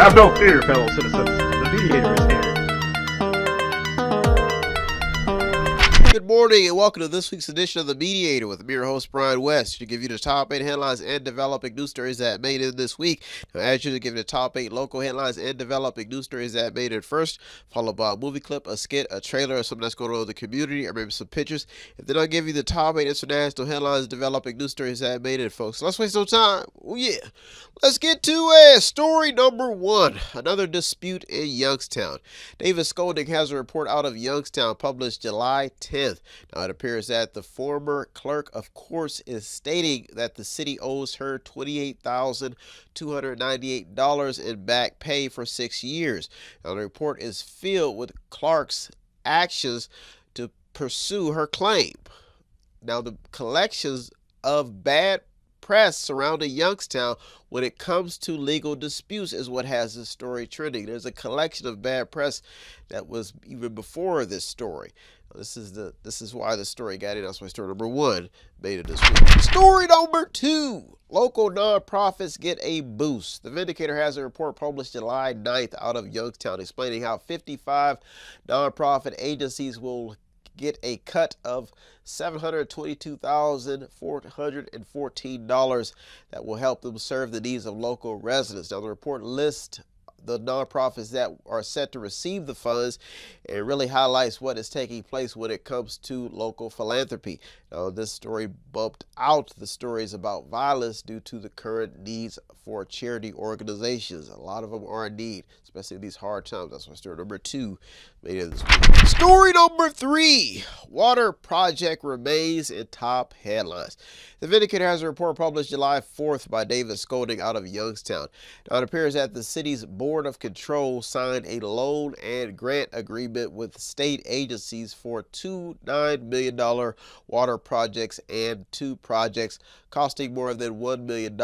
Have no fear, fellow citizens. The Mediator is here. Good morning and welcome to this week's edition of The Mediator with me, your host, Brian West, to give you the top 8 headlines and developing news stories that made it this week. Now, as usual, give you the top 8 local headlines and developing news stories that made it first, followed by a movie clip, a skit, a trailer, or something that's going on in the community, or maybe some pictures. And then I'll give you the top 8 international headlines and developing news stories that made it, folks. So let's waste no time. Oh, yeah. Let's get to story number 1. Another dispute in Youngstown. David Scolding has a report out of Youngstown published July 10th. Now, it appears that the former clerk of courts is stating that the city owes her $28,298 in back pay for 6 years. Now, the report is filled with Clark's actions to pursue her claim. Now, the collections of bad press surrounding Youngstown when it comes to legal disputes is what has this story trending. There's a collection of bad press that was even before this story. This is why the story got in. That's why story number 1 made it this week. Story number 2. Local nonprofits get a boost. The Vindicator has a report published July 9th out of Youngstown explaining how 55 nonprofit agencies will get a cut of $722,414 that will help them serve the needs of local residents. Now, the report lists the nonprofits that are set to receive the funds and really highlights what is taking place when it comes to local philanthropy. Now, this story bumped out the stories about violence due to the current needs for charity organizations. A lot of them are in need, especially in these hard times. That's why story number 2 made it this week. Story number 3. Water project remains in top headlines. The Vindicator has a report published July 4th by David Scolding out of Youngstown. Now, it appears that the city's Board of Control signed a loan and grant agreement with state agencies for two $9 million water projects and 2 projects costing more than $1 million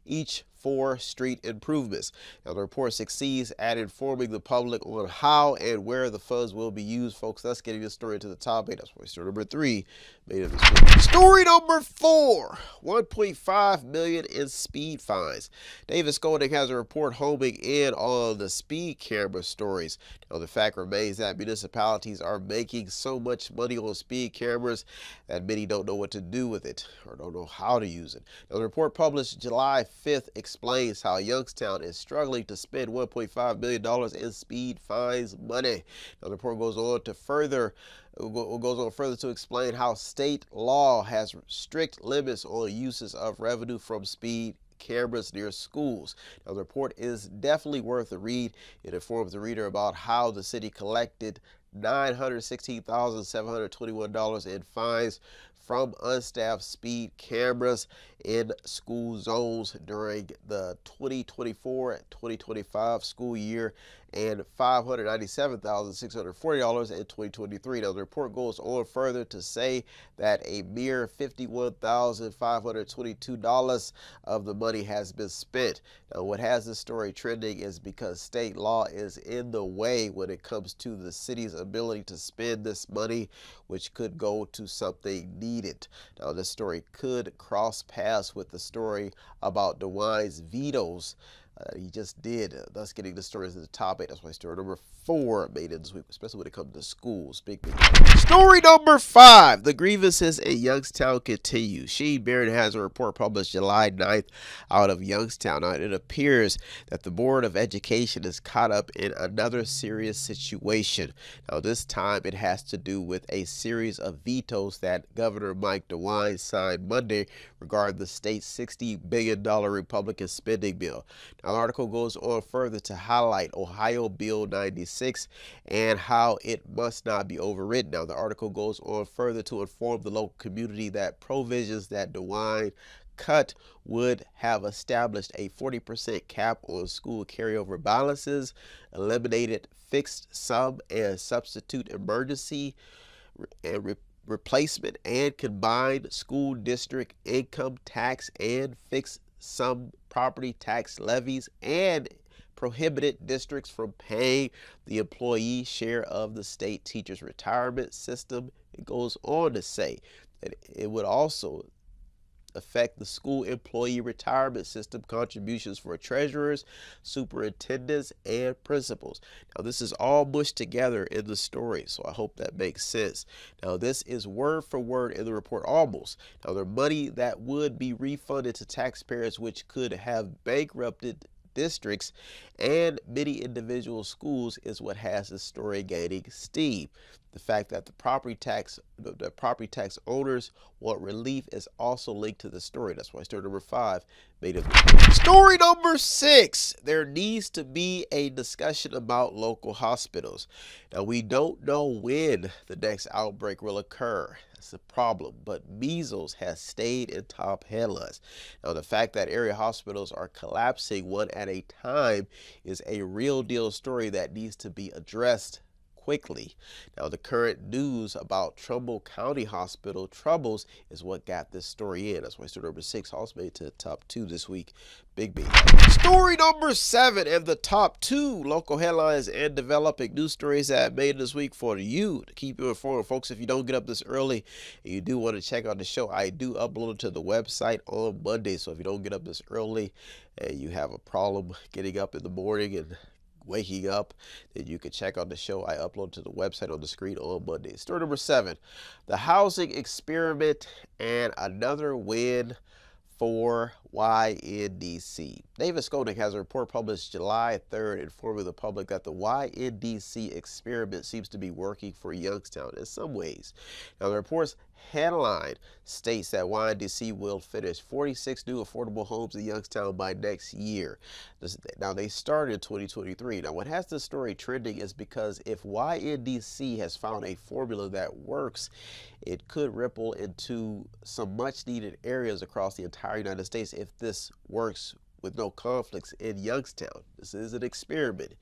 each for street improvements. Now, the report succeeds at informing the public on how and where the funds will be used. Folks, that's getting this story to the top 8. That's why story number 3 made it this week. Story number 4. $1.5 million in speed fines. David Scolding has a report homing in on the speed camera stories. Now, the fact remains that municipalities are making so much money on speed cameras that many don't know what to do with it or don't know how to use it. Now, the report published July 5th explains how Youngstown is struggling to spend $1.5 million in speed fines money. Now, the report goes on further to explain how state law has strict limits on uses of revenue from speed cameras near schools. Now, the report is definitely worth a read. It informs the reader about how the city collected $916,721 in fines from unstaffed speed cameras in school zones during the 2024-2025 school year and $597,640 in 2023. Now, the report goes on further to say that a mere $51,522 of the money has been spent. Now, what has this story trending is because state law is in the way when it comes to the city's ability to spend this money, which could go to something needed. Now, this story could cross paths with the story about DeWine's vetoes he just did, thus getting the stories in the top 8. That's why story number 4 made it this week, especially when it comes to schools. Big. Story number 5. The grievances in Youngstown continue. Sheen Barron has a report published July 9th out of Youngstown. Now, it appears that the Board of Education is caught up in another serious situation. Now, this time it has to do with a series of vetoes that Governor Mike DeWine signed Monday regarding the state's $60 billion Republican spending bill. Now, the article goes on further to highlight Ohio Bill 96 and how it must not be overridden. Now, the article goes on further to inform the local community that provisions that DeWine cut would have established a 40% cap on school carryover balances, eliminated fixed sum and substitute emergency and replacement and combined school district income tax and fixed sum property tax levies, and prohibited districts from paying the employee share of the state teachers' retirement system. It goes on to say that it would also affect the school employee retirement system contributions for treasurers, superintendents, and principals. Now, this is all mushed together in the story, so I hope that makes sense. Now, this is word for word in the report, almost. Now, the money that would be refunded to taxpayers, which could have bankrupted districts and many individual schools, is what has the story gaining steam. The fact that the property tax owners want relief is also linked to the story. That's why story number 5 made it. Story number 6, there needs to be a discussion about local hospitals. Now, we don't know when the next outbreak will occur. That's the problem, but measles has stayed in top headlines. Now, the fact that area hospitals are collapsing one at a time is a real deal story that needs to be addressed quickly. Now, the current news about Trumbull County Hospital troubles is what got this story in. That's why story number 6 also made it to the top 2 this week. Big B. Story number 7 and the top 2 local headlines and developing news stories that made it this week for you to keep you informed. Folks, if you don't get up this early and you do want to check out the show, I do upload it to the website on Monday. So if you don't get up this early and you have a problem getting up in the morning and waking up, then you can check out the show I upload to the website on the screen on Monday. Story number 7, the housing experiment and another win for YNDC. David Skolnick has a report published July 3rd informing the public that the YNDC experiment seems to be working for Youngstown in some ways. Now, the report's headline states that YNDC will finish 46 new affordable homes in Youngstown by next year. Now, they started in 2023. Now, what has this story trending is because if YNDC has found a formula that works, it could ripple into some much needed areas across the entire United States if this works with no conflicts in Youngstown. This is an experiment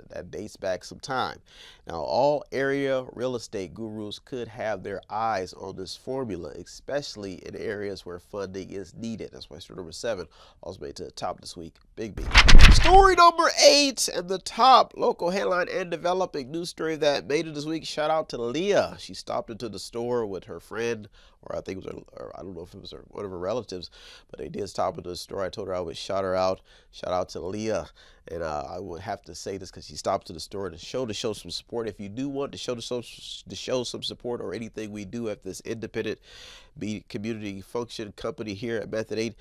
that dates back some time. Now, all area real estate gurus could have their eyes on this formula, especially in areas where funding is needed. That's why story number 7 also made it to the top this week. Big B. Story number 8 and the top local headline and developing news story that made it this week. Shout out to Leah. She stopped into the store with her friend, or I think it was her, or I don't know if it was one of her relatives, but they did stop into the store. I told her I would shout her out. Shout out to Leah. And I would have to say this because she stopped to the store to show some support. If you do want to show some support or anything we do at this independent community function company here at Method 8,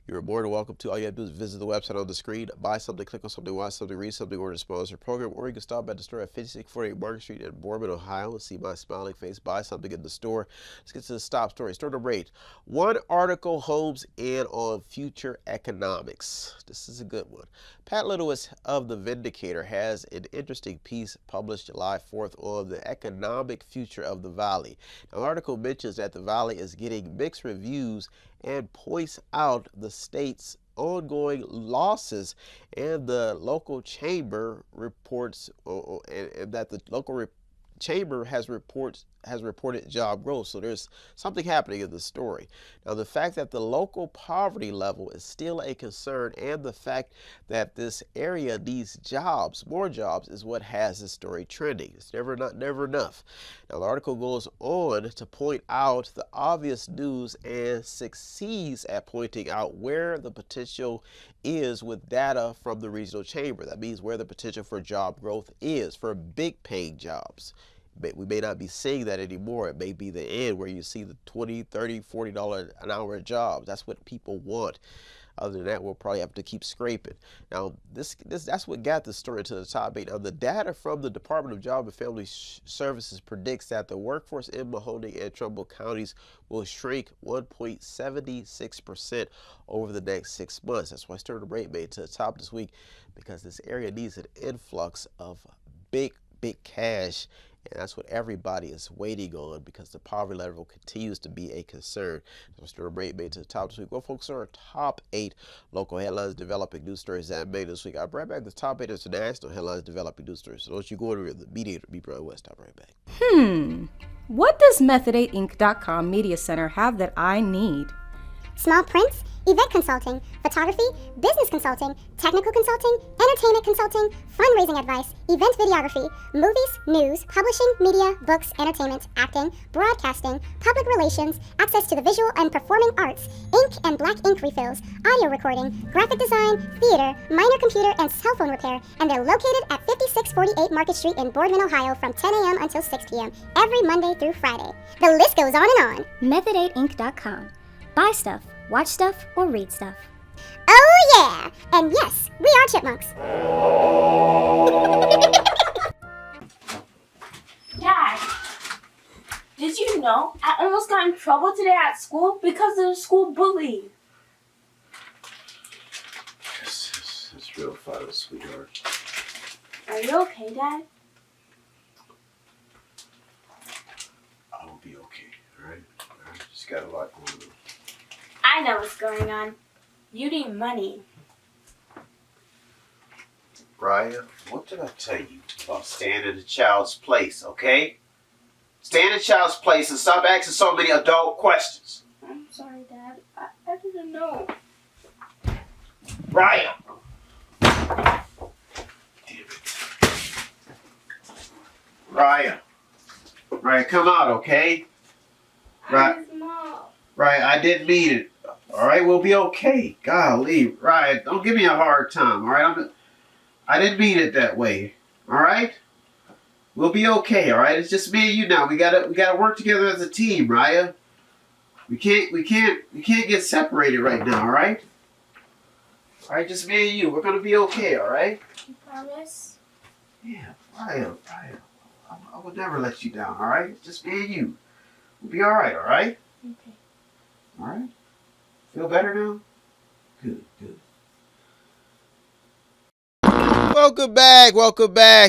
you're more than welcome to. All you have to do is visit the website on the screen, buy something, click on something, watch something, read something, or to sponsor a program, or you can stop at the store at 5648 Market Street in Boardman, Ohio, and see my smiling face, buy something in the store. Let's get to the top story. Story number 8. One article homes in on future economics. This is a good one. Pat Little of the Vindicator has an interesting piece published July 4th on the economic future of the Valley. Now, the article mentions that the Valley is getting mixed reviews and points out the state's ongoing losses, and the local chamber reports and that the local chamber has reported job growth. So there's something happening in the story. Now, the fact that the local poverty level is still a concern, and the fact that this area needs jobs, more jobs, is what has the story trending. It's never enough. Now, the article goes on to point out the obvious news and succeeds at pointing out where the potential is with data from the regional chamber. That means where the potential for job growth is for big paying jobs. We may not be seeing that anymore. It may be the end where you see the $20, $30, $40 an hour jobs. That's what people want. Other than that, we'll probably have to keep scraping. Now, that's what got the story to the top 8. Now, the data from the Department of Job and Family Services predicts that the workforce in Mahoning and Trumbull counties will shrink 1.76% over the next 6 months. That's why story number 8 made it to the top this week, because this area needs an influx of big cash. And that's what everybody is waiting on, because the poverty level continues to be a concern. So story number 8 made it to the top this week. Well, folks, our top 8 local headlines, developing news stories that made this week. I'll be right back. The top 8 international headlines, developing news stories. So don't you go to the Mediator, be Brian West. I'll be right back. What does Method8Inc.com Media Center have that I need? Small prints, event consulting, photography, business consulting, technical consulting, entertainment consulting, fundraising advice, event videography, movies, news, publishing, media, books, entertainment, acting, broadcasting, public relations, access to the visual and performing arts, ink and black ink refills, audio recording, graphic design, theater, minor computer and cell phone repair, and they're located at 5648 Market Street in Boardman, Ohio from 10 a.m. until 6 p.m. every Monday through Friday. The list goes on and on. Method8inc.com. Buy stuff, watch stuff, or read stuff. Oh yeah! And yes, we are chipmunks. Dad, did you know I almost got in trouble today at school because of the school bully? It's real fun, sweetheart. Are you okay, Dad? I will be okay, alright? I just got a lot going on. I know what's going on. You need money. Raya, what did I tell you about staying in a child's place, okay? Stay in a child's place and stop asking so many adult questions. I'm sorry, Dad. I didn't know. Raya! Damn it. Raya, come out, okay? I'm his mom. Raya, I didn't mean it. Alright, we'll be okay. Golly, Raya, don't give me a hard time, alright? I didn't mean it that way. Alright? We'll be okay, alright? It's just me and you now. We gotta work together as a team, Raya. We can't get separated right now, alright? Alright, just me and you. We're gonna be okay, alright? You promise? Yeah, Raya. I will never let you down, alright? Just me and you. We'll be alright, alright? Okay. Alright? Feel better now? Good. Welcome back.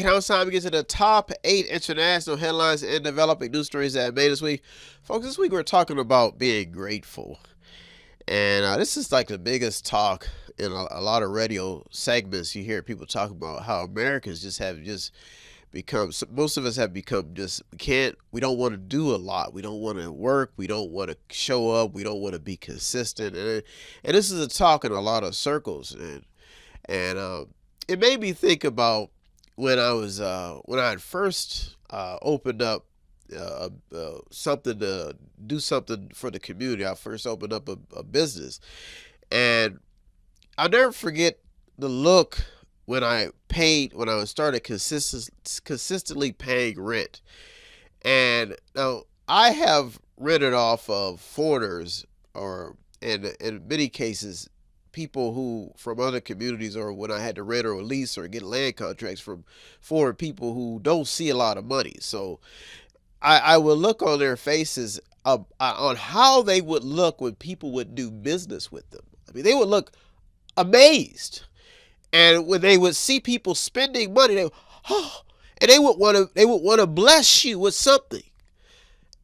Now it's time to get to the top 8 international headlines and developing news stories that made this week. Folks, this week we're talking about being grateful. And this is like the biggest talk in a lot of radio segments. You hear people talk about how Americans have become, most of us have become we don't want to do a lot. We don't want to work. We don't want to show up. We don't want to be consistent. And this is a talk in a lot of circles. And it made me think about when I had first opened up something to do something for the community. I first opened up a business, and I'll never forget the look when I started consistently paying rent. And now I have rented off of foreigners, or in many cases people who from other communities, or when I had to rent or lease or get land contracts from foreign people who don't see a lot of money. So I would look on their faces on how they would look when people would do business with them. I mean, they would look amazed. And when they would see people spending money, and they would want to bless you with something.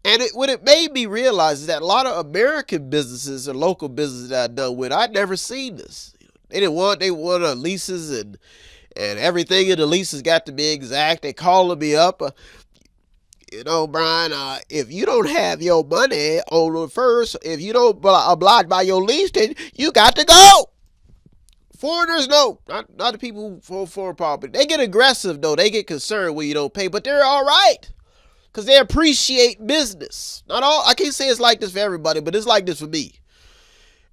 And what it made me realize is that a lot of American businesses or local businesses that I've done with, I'd never seen this. They wanted leases, and everything in the leases got to be exact. They calling me up, Brian, if you don't have your money on the first, if you don't oblige by your lease, then you got to go. Foreigners, no, not the people who foreign property. They get aggressive though. They get concerned when you don't pay, but they're all right because they appreciate business. Not all. I can't say it's like this for everybody, but it's like this for me.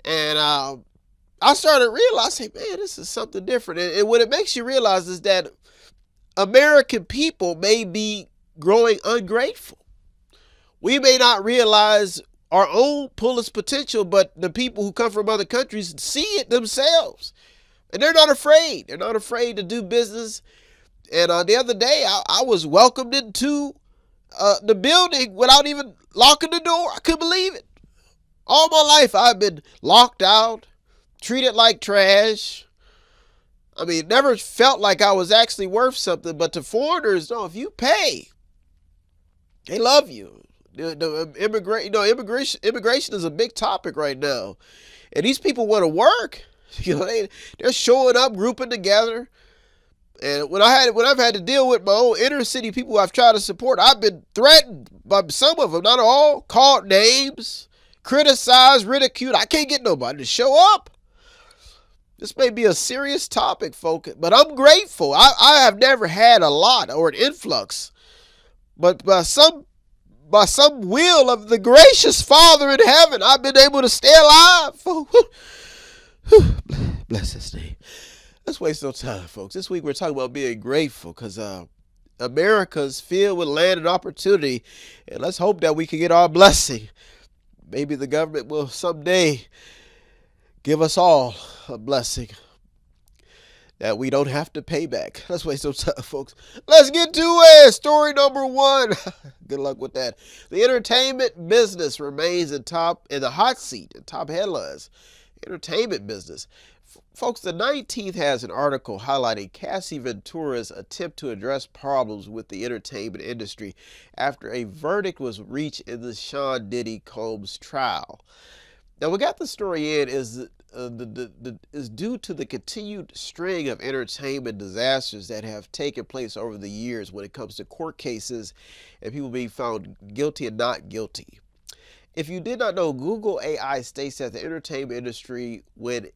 And I started realizing, man, this is something different. And what it makes you realize is that American people may be growing ungrateful. We may not realize our own fullest potential, but the people who come from other countries see it themselves. And they're not afraid. They're not afraid to do business. And the other day, I was welcomed into the building without even locking the door. I couldn't believe it. All my life, I've been locked out, treated like trash. I mean, never felt like I was actually worth something. But to foreigners, no, if you pay, they love you. Immigration is a big topic right now. And these people want to work. They're showing up, grouping together. And when I've had to deal with my own inner city people I've tried to support, I've been threatened by some of them, not all, called names, criticized, ridiculed. I can't get nobody to show up. This may be a serious topic, folks, but I'm grateful. I have never had a lot or an influx, but by some will of the gracious Father in heaven, I've been able to stay alive. Bless his name. Let's waste no time, folks. This week we're talking about being grateful because America's filled with land and opportunity, and let's hope that we can get our blessing. Maybe the government will someday give us all a blessing that we don't have to pay back. Let's waste no time, folks. Let's get to it. Story number one. Good luck with that. The entertainment business remains in the hot seat in top headlines. Entertainment business. Folks, the 19th has an article highlighting Cassie Ventura's attempt to address problems with the entertainment industry after a verdict was reached in the Sean Diddy Combs trial. Now, what got the story in is due to the continued string of entertainment disasters that have taken place over the years when it comes to court cases and people being found guilty and not guilty. If you did not know, Google AI states that the entertainment industry, when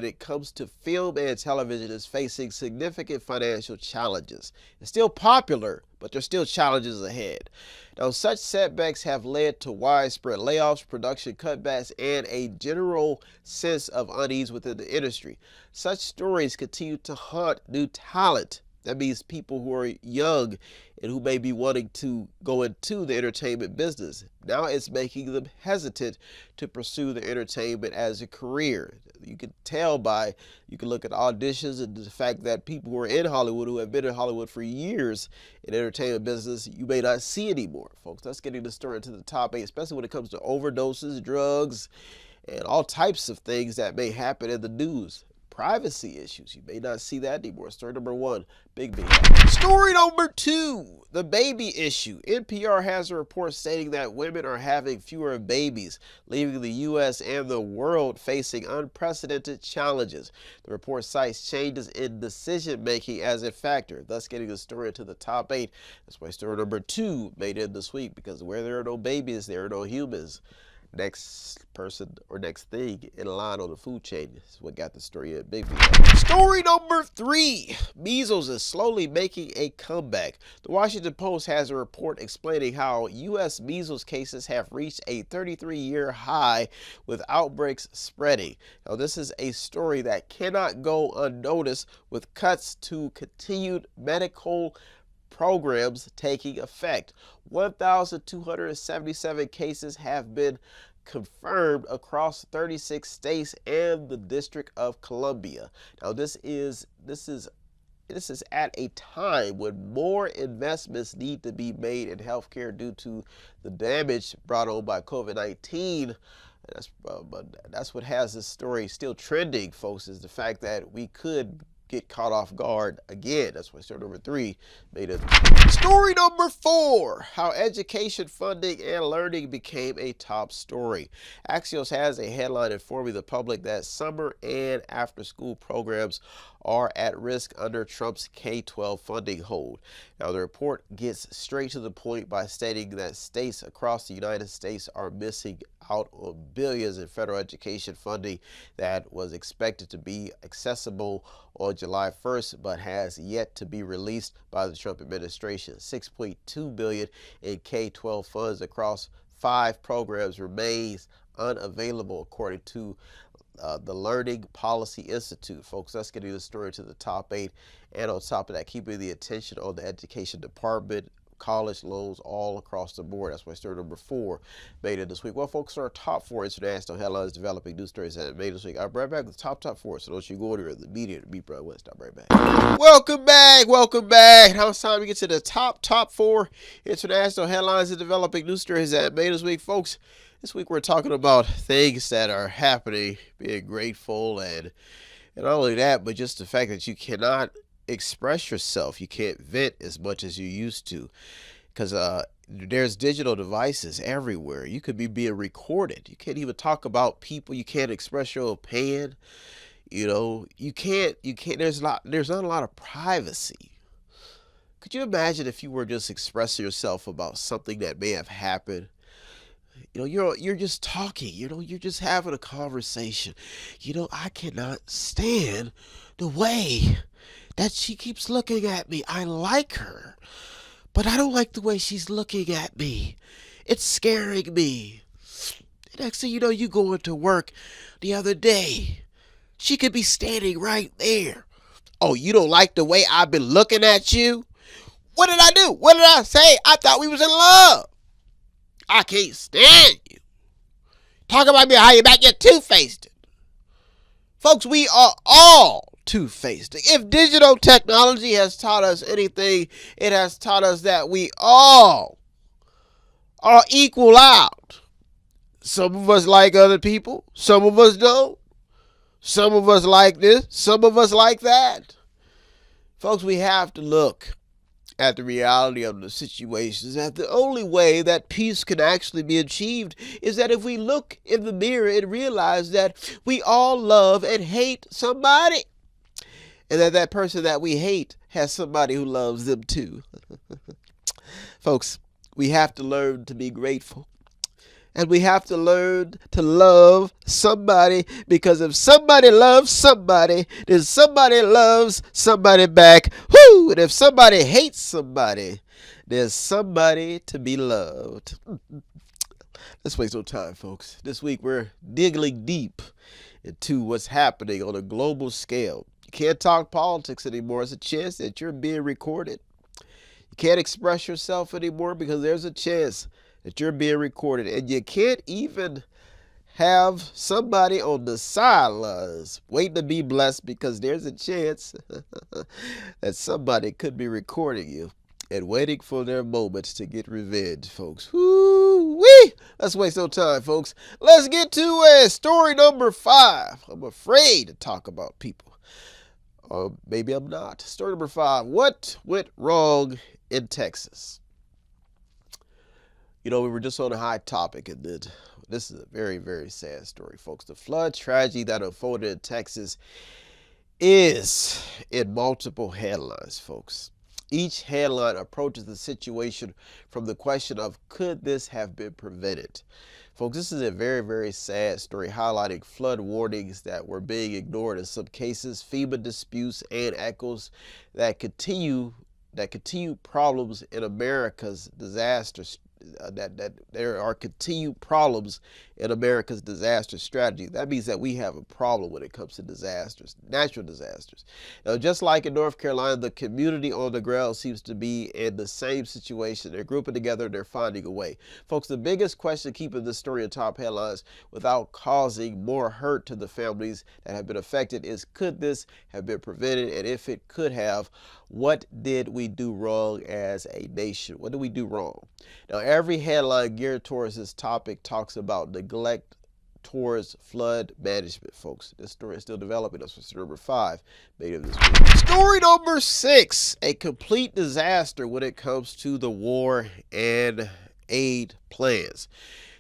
it comes to film and television, is facing significant financial challenges. It's still popular, but there's still challenges ahead. Now, such setbacks have led to widespread layoffs, production cutbacks, and a general sense of unease within the industry. Such stories continue to haunt new talent. That means people who are young and who may be wanting to go into the entertainment business. Now it's making them hesitant to pursue the entertainment as a career. You can tell you can look at auditions and the fact that people who are in Hollywood, who have been in Hollywood for years in entertainment business, you may not see anymore. Folks, that's getting the story into the top 8, especially when it comes to overdoses, drugs, and all types of things that may happen in the news. Privacy issues, you may not see that anymore. Story number 1, big. Story number 2, the baby issue. NPR has a report stating that women are having fewer babies, leaving the U.S. and the world facing unprecedented challenges. The report cites changes in decision-making as a factor, thus getting the story into the top 8. That's why story number 2 made it this week, because where there are no babies, there are no humans. Next person or next thing in line on the food chain is what got the story in big. Story number 3, measles is slowly making a comeback. The Washington Post has a report explaining how U.S. measles cases have reached a 33-year high with outbreaks spreading. Now, this is a story that cannot go unnoticed with cuts to continued medical programs taking effect. 1,277 cases have been confirmed across 36 states and the District of Columbia. Now, this is at a time when more investments need to be made in healthcare due to the damage brought on by COVID-19. That's what has this story still trending, folks, is the fact that we could get caught off guard again. That's why story number 3 made it. Story number 4, how education funding and learning became a top story. Axios has a headline informing the public that summer and after school programs are at risk under Trump's K-12 funding hold. Now, the report gets straight to the point by stating that states across the United States are missing out on billions in federal education funding that was expected to be accessible on July 1st, but has yet to be released by the Trump administration. $6.2 billion in K-12 funds across 5 programs remains unavailable, according to the Learning Policy Institute. Folks, that's getting the story to the top 8. And on top of that, keeping the attention on the education department, college loans all across the board. That's why story number 4 made it this week. Well, folks, our top 4 international headlines developing news stories that made this week. I'll be right back with the top 4. So don't you go anywhere. The Mediator, be Brian West. I'll be right back. Welcome back. Now it's time to get to the top 4 international headlines and developing news stories that made this week, folks. This week we're talking about things that are happening, being grateful, and not only that, but just the fact that you cannot express yourself. You can't vent as much as you used to because there's digital devices everywhere. You could be being recorded. You can't even talk about people. You can't express your opinion. You can't, there's not a lot of privacy. Could you imagine if you were just expressing yourself about something that may have happened? You're just talking. You're just having a conversation. I cannot stand the way that she keeps looking at me. I like her, but I don't like the way she's looking at me. It's scaring me. Next thing you know, you go into work the other day. She could be standing right there. Oh, you don't like the way I've been looking at you? What did I do? What did I say? I thought we was in love. I can't stand you. Talk about me how you back, you're two-faced. Folks, we are all two-faced. If digital technology has taught us anything, it has taught us that we all are equal out. Some of us like other people. Some of us don't. Some of us like this. Some of us like that. Folks, we have to look at the reality of the situations, that the only way that peace can actually be achieved is that if we look in the mirror and realize that we all love and hate somebody, and that person that we hate has somebody who loves them too. Folks, we have to learn to be grateful. And we have to learn to love somebody, because if somebody loves somebody, then somebody loves somebody back. Whoo! And if somebody hates somebody, there's somebody to be loved. Let's waste no time, folks. This week we're digging deep into what's happening on a global scale. You can't talk politics anymore. There's a chance that you're being recorded. You can't express yourself anymore because there's a chance that you're being recorded. And you can't even have somebody on the sidelines waiting to be blessed, because there's a chance that somebody could be recording you and waiting for their moments to get revenge, folks. Woo-wee! Let's waste no time, folks. Let's get to story number 5. I'm afraid to talk about people. Or maybe I'm not. Story number 5. What went wrong in Texas? We were just on a high topic, and this is a very, very sad story, folks. The flood tragedy that unfolded in Texas is in multiple headlines, folks. Each headline approaches the situation from the question of, could this have been prevented? Folks, this is a very, very sad story highlighting flood warnings that were being ignored in some cases, FEMA disputes, and echoes that continue problems in America's disasters. That there are continued problems in America's disaster strategy. That means that we have a problem when it comes to disasters, natural disasters. Now, just like in North Carolina, the community on the ground seems to be in the same situation. They're grouping together, they're finding a way. Folks, the biggest question keeping this story in top headlines without causing more hurt to the families that have been affected is, could this have been prevented? And if it could have, what did we do wrong as a nation? What did we do wrong? Now, every headline geared towards this topic talks about neglect towards flood management, folks. This story is still developing. That's story number 5. Made of this week. Story number 6, a complete disaster when it comes to the war and aid plans.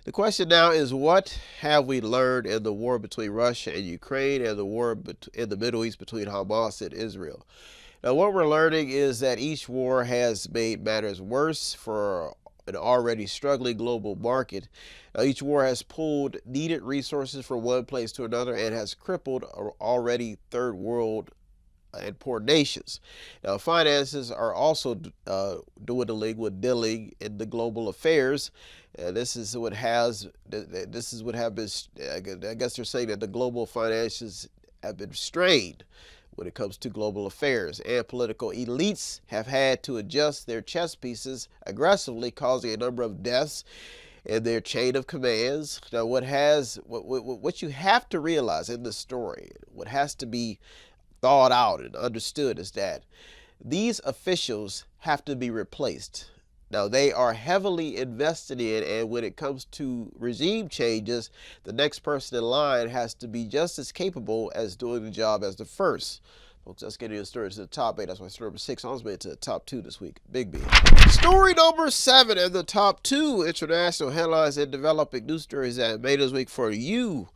The question now is, what have we learned in the war between Russia and Ukraine and the war in the Middle East between Hamas and Israel? Now, what we're learning is that each war has made matters worse for an already struggling global market. Now, each war has pulled needed resources from one place to another and has crippled already third world and poor nations. Now, finances are also dwindling with dealing in the global affairs. This is what have been, I guess they're saying that the global finances have been strained when it comes to global affairs, and political elites have had to adjust their chess pieces aggressively, causing a number of deaths in their chain of commands. Now, what you have to realize in this story, what has to be thought out and understood, is that these officials have to be replaced. Now, they are heavily invested in, and when it comes to regime changes, the next person in line has to be just as capable as doing the job as the first. Folks, let's get into the story to the top 8. That's why story number 6 almost made it to the top 2 this week. Big B. Story number 7 in the top 2 international headlines and developing news stories that made this week for you.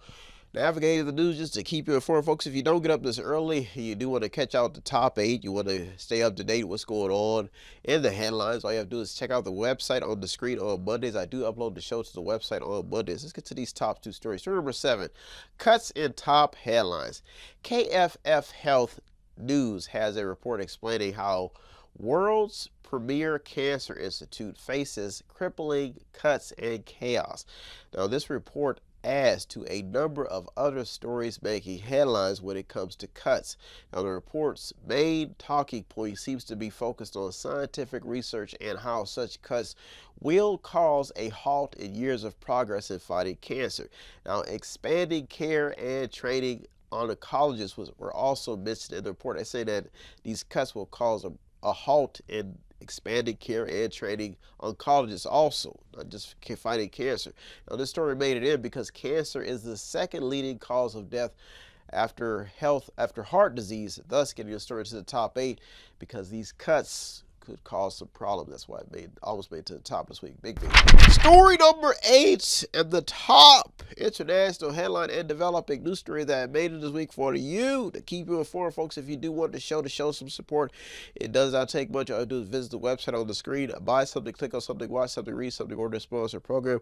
navigating the news just to keep you informed. Folks, if you don't get up this early, you do want to catch out the top 8. You want to stay up to date with what's going on in the headlines. All you have to do is check out the website on the screen on Mondays. I do upload the show to the website on Mondays. Let's get to these top 2 stories. Story number 7, cuts in top headlines. KFF Health News has a report explaining how world's premier cancer institute faces crippling cuts and chaos. Now, this report adds to a number of other stories making headlines when it comes to cuts. Now, the report's main talking point seems to be focused on scientific research and how such cuts will cause a halt in years of progress in fighting cancer. Now, expanding care and training oncologists were also mentioned in the report. They say that these cuts will cause a halt in expanding care and training oncologists also, not just fighting cancer. Now, this story made it in because cancer is the second leading cause of death after heart disease, thus getting the story to the top 8 because these cuts could cause some problems. That's why it almost made it to the top this week. Big thing. Story number 8 and the top international headline and developing news story that made it this week for you to keep you informed, folks. If you do want the show to show some support, it does not take much. All you do is visit the website on the screen, buy something, click on something, watch something, read something, order a sponsor program,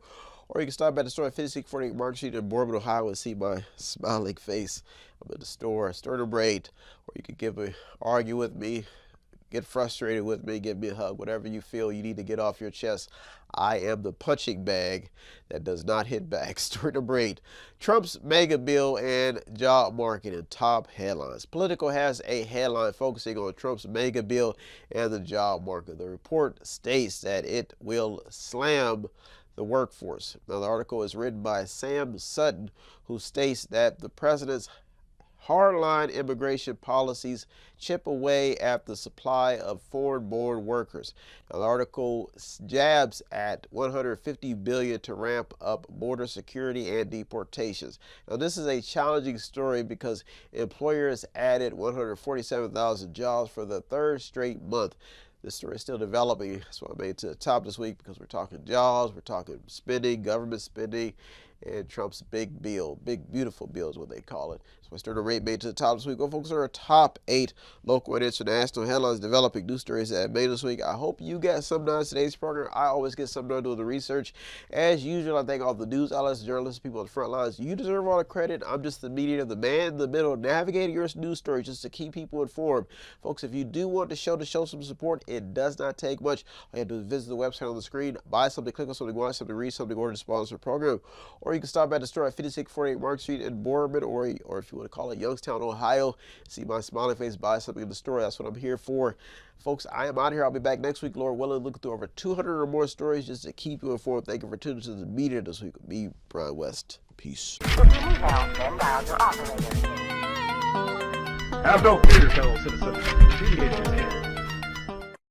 or you can stop at the store at 5648 Market Street in Boardman, Ohio, and see my smiling face. I'm at the store. Story number 8, or you can argue with me, get frustrated with me, give me a hug, whatever you feel you need to get off your chest. I am the punching bag that does not hit back. Story number 8, Trump's mega bill and job market in top headlines. Politico has a headline focusing on Trump's mega bill and the job market. The report states that it will slam the workforce. Now, the article is written by Sam Sutton, who states that the president's hardline immigration policies chip away at the supply of foreign-born workers. Now, the article jabs at $150 billion to ramp up border security and deportations. Now, this is a challenging story because employers added 147,000 jobs for the 3rd straight month. This story is still developing. That's why I made it to the top this week, because we're talking jobs, we're talking spending, government spending, and Trump's big bill. Big, beautiful bill is what they call it. So I started rate made to the top this week. Go focus on our top 8 local and international headlines developing news stories that made this week. I hope you got something out of today's program. I always get something out of doing the research. As usual, I thank all the news outlets, journalists, people on the front lines. You deserve all the credit. I'm just the mediator, the man in the middle, navigating your news stories just to keep people informed. Folks, if you do want the show to show some support, it does not take much. All you have to do is visit the website on the screen, buy something, click on something, watch something, read something, order to sponsor a program. Or you can stop at the store at 5648 Market Street in Boardman, or if you want to call it Youngstown, Ohio. See my smiling face, buy something in the store. That's what I'm here for. Folks, I am out of here. I'll be back next week, Lord willing, looking through over 200 or more stories just to keep you informed. Thank you for tuning to the Mediator this week with me, Brian West. Peace. Have no fear, fellow citizens. The Mediator is here.